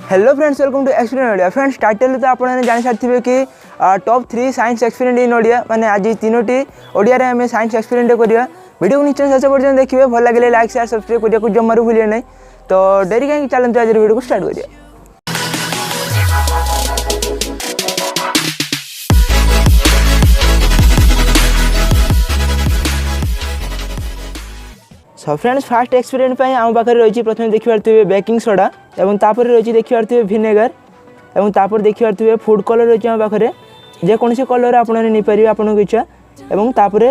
Hello friends, welcome to experience Odia. Friends, title तो आपने जानी सारी कि top 3 science experiment in Odia, माने आज 3टी ओडिया रे हमें साइंस एक्सपेरिमेंट करिया। वीडियो को निश्चय शेष पर्यंत देखिए, भल लगे लाइक शेयर सब्सक्राइब करिया को जमारू भूलिए नहीं। तो डेरी कहीं चलते आज वीडियो को स्टार्ट करिए। सो फ्रेंड्स, फास्ट एक्सपेरिमेंट आम पाखे रही प्रथम देखिए बेकिंग सोडा और तापर रही देखिए विनेगर और तापर देखिए फूड कलर रही आम पाखे जेकोसी कलर आपने आपको इच्छा और तापर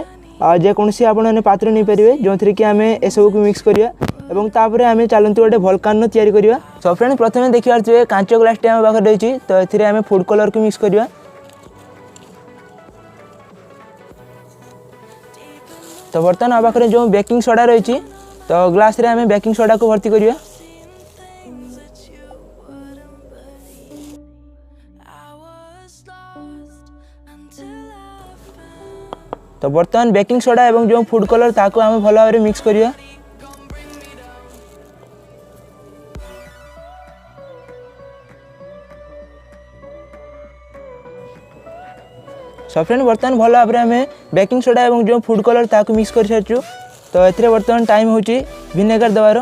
जेकोसी आपने पात्र नहीं पारे जो थी कि आम एसबू को मिक्स करिया और तापर आम चलते गोटे भलकान तैयारी करिया। सो फ्रेंड्स, प्रथम देखिए कांच ग्लास आम पाखे रही तो ये आम फूड कलर को मिक्स करिया। तो बर्तमान आ पाखे जो बेकिंग सोडा रही तो ग्लास रे हमें बेकिंग सोडा को भर्ती करिया। तो बर्तमान बेकिंग सोडा एवं जो फूड कलर ताको हमें भल भाव मिक्स करिया। सो फ्रेंड, बर्तमान भल भाव में बेकिंग सोडा एवं जो फूड कलर ताको मिक्स कर सारी। तो ये बर्तमान टाइम हो विनेगर देवार।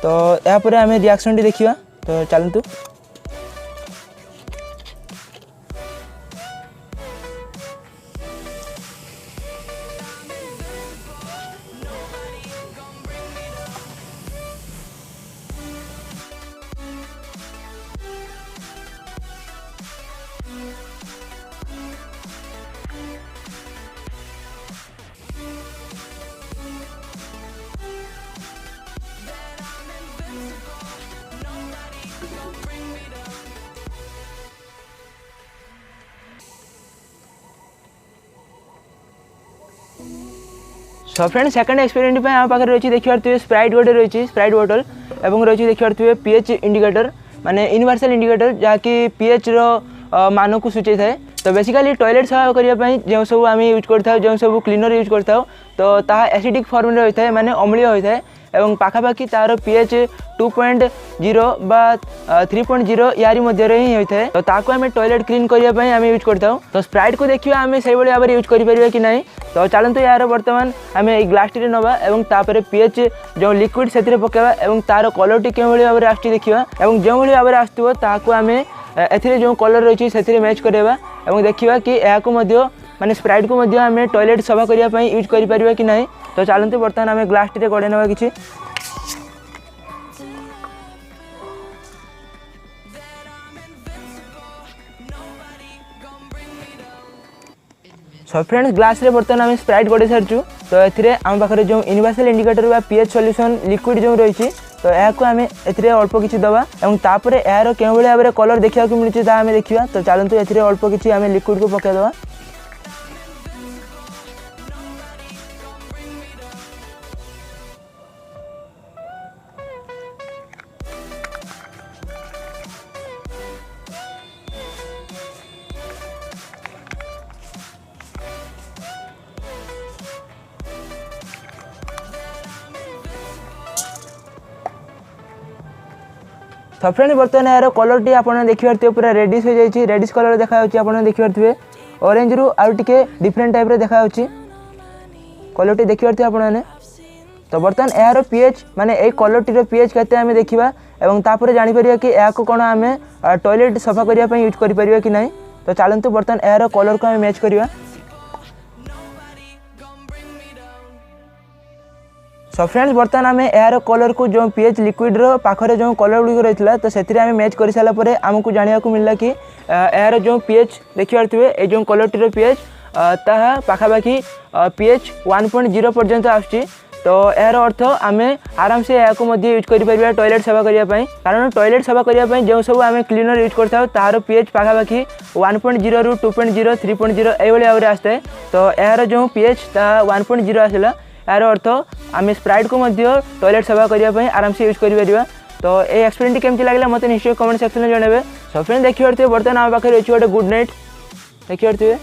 तो यापर आम रिएक्शन टी देखा। तो चलतु। सो फ्रेंड, सेकंड एक्सपेरिमेंट आम पाखे रही देखिए स्प्राइट गोटे रही स्प्राइट बोतल और रही देखिए पीएच इंडिकेटर माने यूनिवर्सल इंडिकेटर जहाँकि पीएच मान को सूचाई थाए। तो बेसिकली टॉयलेट सफा करने जो सब आम यूज करता जो सब क्लीनर यूज करता तो ता एसिडिक फॉर्म होता है माने अम्लीय होता है और पाखापाखि तार पीएच 2.0 बा 3.0 यारी मध्य ही होता है। तो ताको आम टॉयलेट क्लीन करने आम यूज करता। तो स्प्राइट को देखिए आम से भाव यूज करें कि नहीं। तो चलते यार बर्तमान आम ये ग्लास टी नवा और तापर पीएच जो लिक्विड से पकेवा और तार कलर टी क्यों भाव में आसुची देखा और जो भाव में आसो ताको आम ए जो कलर रही से मैच करवा और देखा कि यह माने स्प्राइट को आम टॉयलेट सफा करने यूज करें कि नहीं। तो चलते बर्तमान आम ग्लास टी गड़े ना कि सो फ्रेंड्स, ग्लास रे बर्तमान आम स्प्राइट गड़े सारी। तो ये आम पाखे जो यूनिवर्सल इंडिकेटर बा पीएच सॉल्यूशन लिक्विड जो रही तो यह आम अल्प किसी दबा और तापर यार क्यों भाव में कलर देखा मिलूँ आम देखा। तो चलते ये अल्प किसी आम लिक्विड को पकईदे। तो फ्रेंड, बर्तमान यार कलर टी आप देखिए पूरा रेडिश हो जाए रेडिश कलर देखा आप देखिए ऑरेंज रु आउ टे डिफरेंट टाइप देखा कलर टी देखिए आपने। तो बर्तमान यार पीएच माने ए कलर टी पीएच केते आम देखा और तापर जापर कि या कौन आम टॉयलेट सफा करने यूज करें कि नहीं। तो चलते बर्तमान यार कलर को आम मैच करवा। सो फ्रेंड्स, बर्तमान आम यार कलर को जो पीएच लिक्विड पाखरे जो कलर गुड़िक रही है तो से आम मैच कर सारापर आमको जाना मिलला कि यार जो पीएच देखिए ये जो कलर टी पीएच ता पाखापाखि पीएच 1.0 पर्यंत आसुची। तो यार अर्थ आम आराम से यहाँ यूज करें टॉयलेट सफा करने कारण टॉयलेट सफा करने जो सब आम क्लीनर यूज करता तार पीएच पाखापाखि 1.0 रु 2.0 3.0 यह भाव में आसता है। तो यार जो पीएच 1.0 आसला यार अर्थ आम स्प्राइट को टॉयलेट सफा करने आराम से यूज करें। तो ये एक्सपेरिमेंट केमती लगे मत निश्चय कमेंट सेक्शन में जनइबे। सो फ्रेंड, देखिए बर्तमान आम पाखे रही गोटे गुड नाइट देखिए।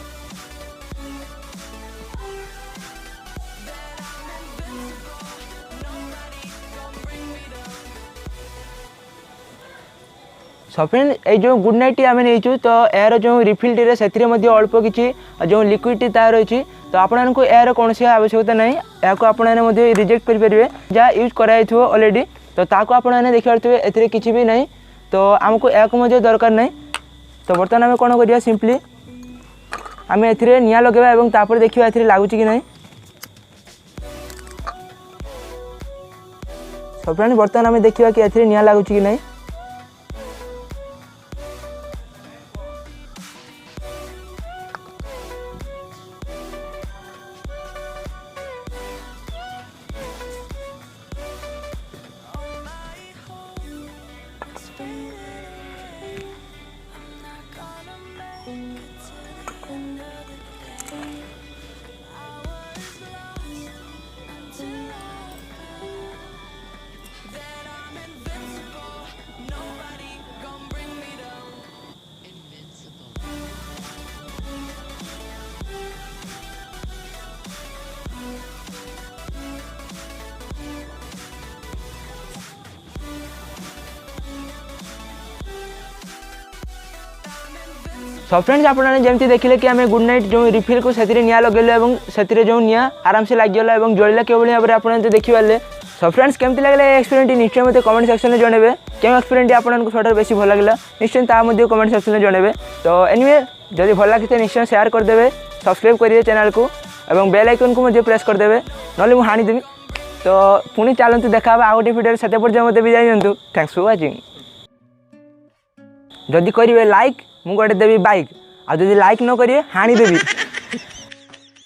सो फ्रेंड ये जो गुड नाइट टी आम नहीं तो यार जो रिफिल टी से अल्प किसी जो लिक्विड टी तार रही तो आपको यार कौन आवश्यकता ना या आपने रिजेक्ट करेंगे जहाँ यूज कराई ऑलरेडी तो ताको आपने देखी पारे किसी भी नहीं तो आमको या दरकार नहीं। तो बर्तमान आम कौन कर सिंपली आम ए निआ लगे और देखा ए लगुच कि नहीं। सो फ्रेंड बर्तमान आम देखा कि ए निआ लगुच कि नहीं। सो फ्रेंड्स आपने जमी देखिले कि आम गुड नाइट जो रिफिल को से निआ लगेलु और से जो निआ आराम से लगिगला और जलिला क्यों भाव में आपने देखिपारे। सो फ्रेंड्स केमती लगे एक्सपीरियंस निश्चय मत कमेंट सेक्शन में जनइबे क्यों एक्सपीरियंस आपको सबटा बेसी भल लगे निश्चय ताकि कमेंट सेक्शन में जनइबे। तो एनीवे जदि भल लगे निश्चय शेयर करदे सब्सक्राइब करेंगे चैनल को और बेल आइकन को मुझे प्रेस करदे ना मुझे हाणीदेवी। तो पुणी चलते देखा आ गोटे भिडियो से मत विदाय दिंतु। Thanks for watching. जदि करेंगे लाइक मुझे देवी बाइक आ जदि लाइक न करेंगे हाणीदेवी।